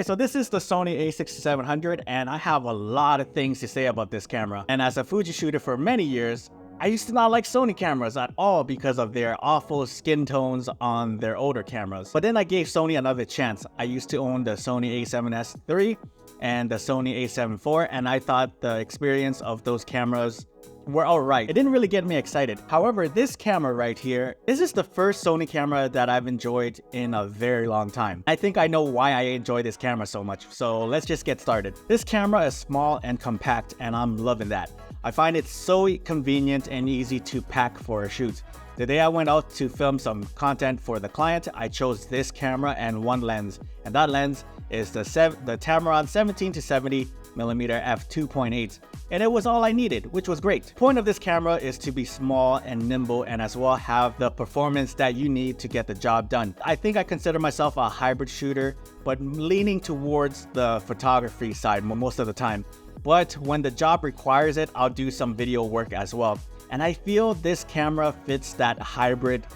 So this is the Sony A6700, and I have a lot of things to say about this camera. And as a Fuji shooter for many years, I used to not like Sony cameras at all because of their awful skin tones on their older cameras. But then I gave Sony another chance. I used to own the Sony A7S III and the Sony A7 IV, and I thought the experience of those cameras were alright. It didn't really get me excited. However, this camera right here, this is the first Sony camera that I've enjoyed in a very long time. I think I know why I enjoy this camera so much, so let's just get started. This camera is small and compact, and I'm loving that. I find it so convenient and easy to pack for a shoot. The day I went out to film some content for the client, I chose this camera and one lens, and that lens is the Tamron 17-70mm f2.8, and it was all I needed, which was great. The point of this camera is to be small and nimble, and as well have the performance that you need to get the job done. I think I consider myself a hybrid shooter, but leaning towards the photography side most of the time. But when the job requires it, I'll do some video work as well. And I feel this camera fits that hybrid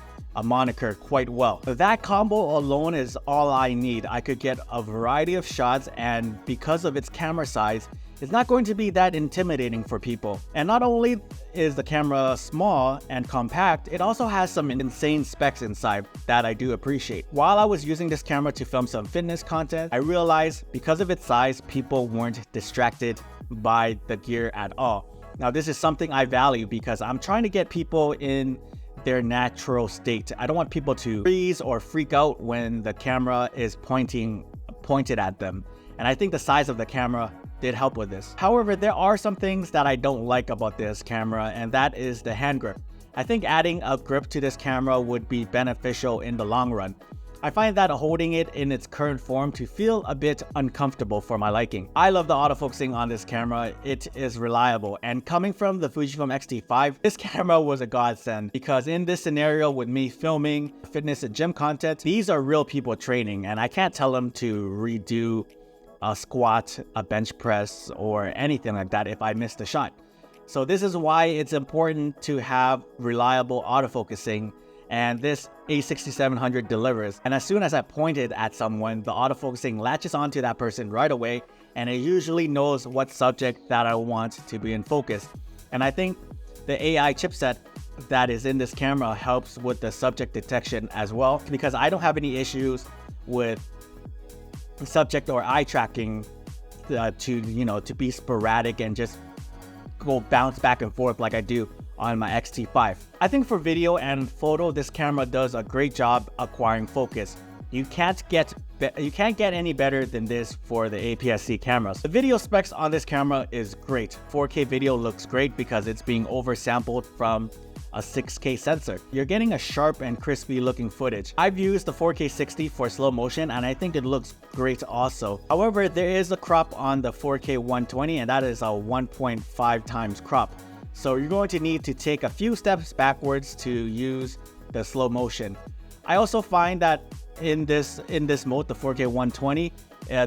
moniker quite well. That combo alone is all I need. I could get a variety of shots, and because of its camera size, it's not going to be that intimidating for people. And not only is the camera small and compact, it also has some insane specs inside that I do appreciate. While I was using this camera to film some fitness content, I realized because of its size, people weren't distracted by the gear at all. Now, this is something I value because I'm trying to get people in their natural state. I don't want people to freeze or freak out when the camera is pointed at them. And I think the size of the camera did help with this. However, there are some things that I don't like about this camera, and that is the hand grip. I think adding a grip to this camera would be beneficial in the long run. I find that holding it in its current form to feel a bit uncomfortable for my liking. I love the autofocusing on this camera. It is reliable, and coming from the Fujifilm X-T5, this camera was a godsend because in this scenario with me filming fitness and gym content, these are real people training, and I can't tell them to redo a squat, a bench press, or anything like that if I missed a shot. So this is why it's important to have reliable autofocusing, and this A6700 delivers. And as soon as I point it at someone, the autofocusing latches onto that person right away, and it usually knows what subject that I want to be in focus. And I think the AI chipset that is in this camera helps with the subject detection as well, because I don't have any issues with subject or eye tracking to be sporadic and just go bounce back and forth like I do on my X-T5. I think for video and photo, this camera does a great job acquiring focus. You can't get any better than this for the APS-C cameras. The video specs on this camera is great. 4K video looks great because it's being oversampled from a 6K sensor. You're getting a sharp and crispy looking footage. I've used the 4K 60 for slow motion, and I think it looks great also. However, there is a crop on the 4K 120, and that is a 1.5 times crop. So you're going to need to take a few steps backwards to use the slow motion. I also find that in this mode, the 4K 120,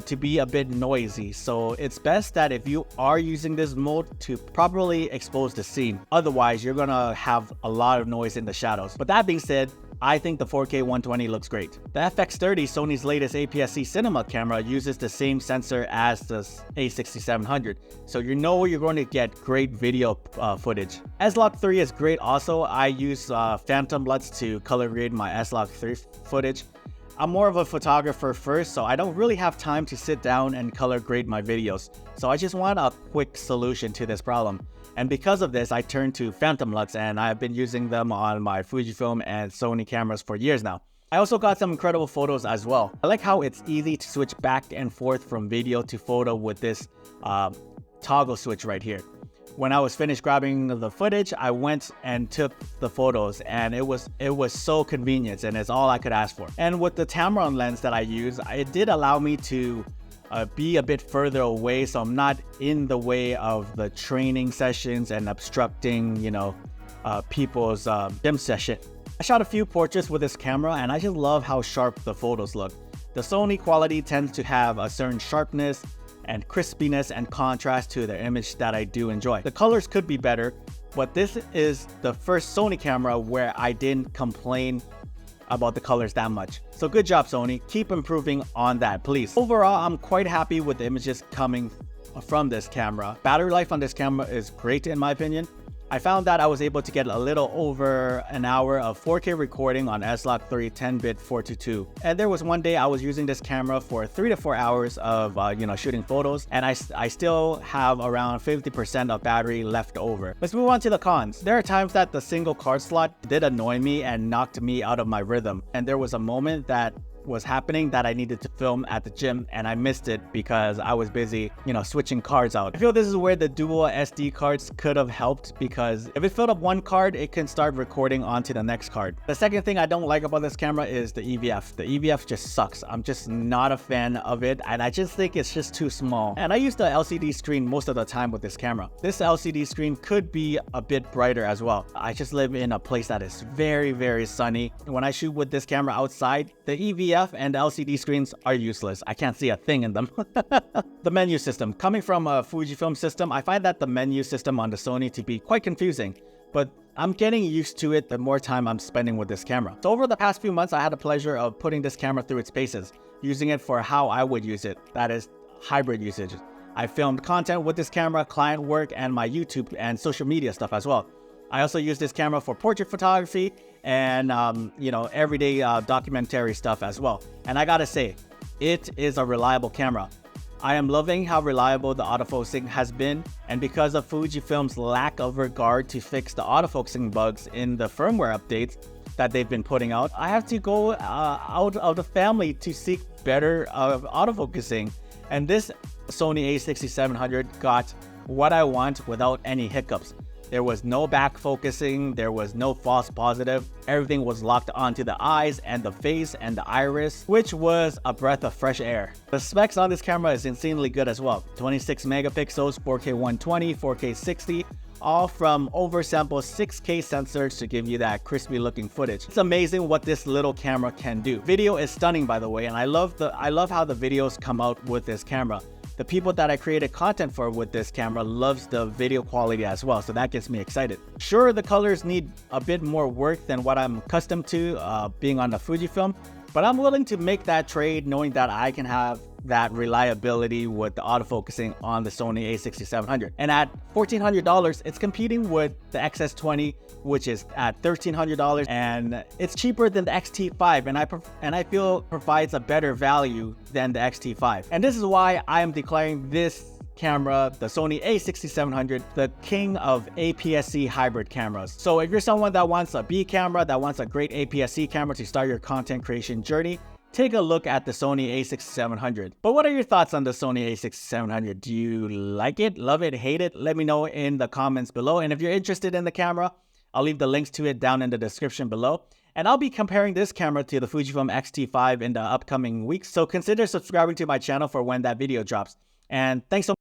to be a bit noisy. So it's best that if you are using this mode to properly expose the scene. Otherwise, you're gonna have a lot of noise in the shadows. But that being said, I think the 4K 120 looks great. The FX30, Sony's latest APS-C cinema camera, uses the same sensor as the A6700, so you know you're going to get great video footage. S-Log3 is great also. I use phantom LUTs to color grade my S-Log3 footage. I'm more of a photographer first, so I don't really have time to sit down and color grade my videos. So I just want a quick solution to this problem. And because of this, I turned to phantom LUTs, and I've been using them on my Fujifilm and Sony cameras for years now. I also got some incredible photos as well. I like how it's easy to switch back and forth from video to photo with this toggle switch right here. When I was finished grabbing the footage, I went and took the photos, and it was so convenient, and it's all I could ask for. And with the Tamron lens that I use, it did allow me to be a bit further away, so I'm not in the way of the training sessions and obstructing, people's gym session. I shot a few portraits with this camera, and I just love how sharp the photos look. The Sony quality tends to have a certain sharpness and crispiness and contrast to the image that I do enjoy. The colors could be better, but this is the first Sony camera where I didn't complain about the colors that much. So good job, Sony. Keep improving on that, please. Overall, I'm quite happy with the images coming from this camera. Battery life on this camera is great in my opinion. I found that I was able to get a little over an hour of 4K recording on S-Log3 10-bit 422. And there was one day I was using this camera for 3 to 4 hours of shooting photos, and I still have around 50% of battery left over. Let's move on to the cons. There are times that the single card slot did annoy me and knocked me out of my rhythm. And there was a moment that was happening that I needed to film at the gym, and I missed it because I was busy, switching cards out. I feel this is where the dual SD cards could have helped, because if it filled up one card, it can start recording onto the next card. The second thing I don't like about this camera is the EVF. The EVF just sucks. I'm just not a fan of it, and I just think it's just too small. And I use the LCD screen most of the time with this camera. This LCD screen could be a bit brighter as well. I just live in a place that is very, very sunny. When I shoot with this camera outside, the EVF and LCD screens are useless. I can't see a thing in them. The menu system. Coming from a Fujifilm system, I find that the menu system on the Sony to be quite confusing, but I'm getting used to it the more time I'm spending with this camera. So over the past few months, I had the pleasure of putting this camera through its paces, using it for how I would use it, that is, hybrid usage. I filmed content with this camera, client work, and my YouTube and social media stuff as well. I also use this camera for portrait photography and, everyday documentary stuff as well. And I gotta say, it is a reliable camera. I am loving how reliable the autofocusing has been, and because of Fujifilm's lack of regard to fix the autofocusing bugs in the firmware updates that they've been putting out, I have to go out of the family to seek better autofocusing. And this Sony A6700 got what I want without any hiccups. There was no back focusing, there was no false positive. Everything was locked onto the eyes and the face and the iris, which was a breath of fresh air. The specs on this camera is insanely good as well. 26 megapixels, 4K 120, 4K 60, all from oversampled 6K sensors to give you that crispy looking footage. It's amazing what this little camera can do. Video is stunning, by the way, and I love how the videos come out with this camera. The people that I created content for with this camera loves the video quality as well, so that gets me excited. Sure, the colors need a bit more work than what I'm accustomed to being on the Fujifilm, but I'm willing to make that trade knowing that I can have that reliability with the autofocusing on the Sony A6700. And at $1,400, it's competing with the XS20, which is at $1,300, and it's cheaper than the XT5, and I feel provides a better value than the XT5. And this is why I am declaring this camera, the Sony A6700, the king of APS-C hybrid cameras. So if you're someone that wants a B camera, that wants a great APS-C camera to start your content creation journey, take a look at the Sony A6700. But what are your thoughts on the Sony A6700? Do you like it, love it, hate it? Let me know in the comments below. And if you're interested in the camera, I'll leave the links to it down in the description below. And I'll be comparing this camera to the Fujifilm X-T5 in the upcoming weeks, so consider subscribing to my channel for when that video drops. And thanks so much.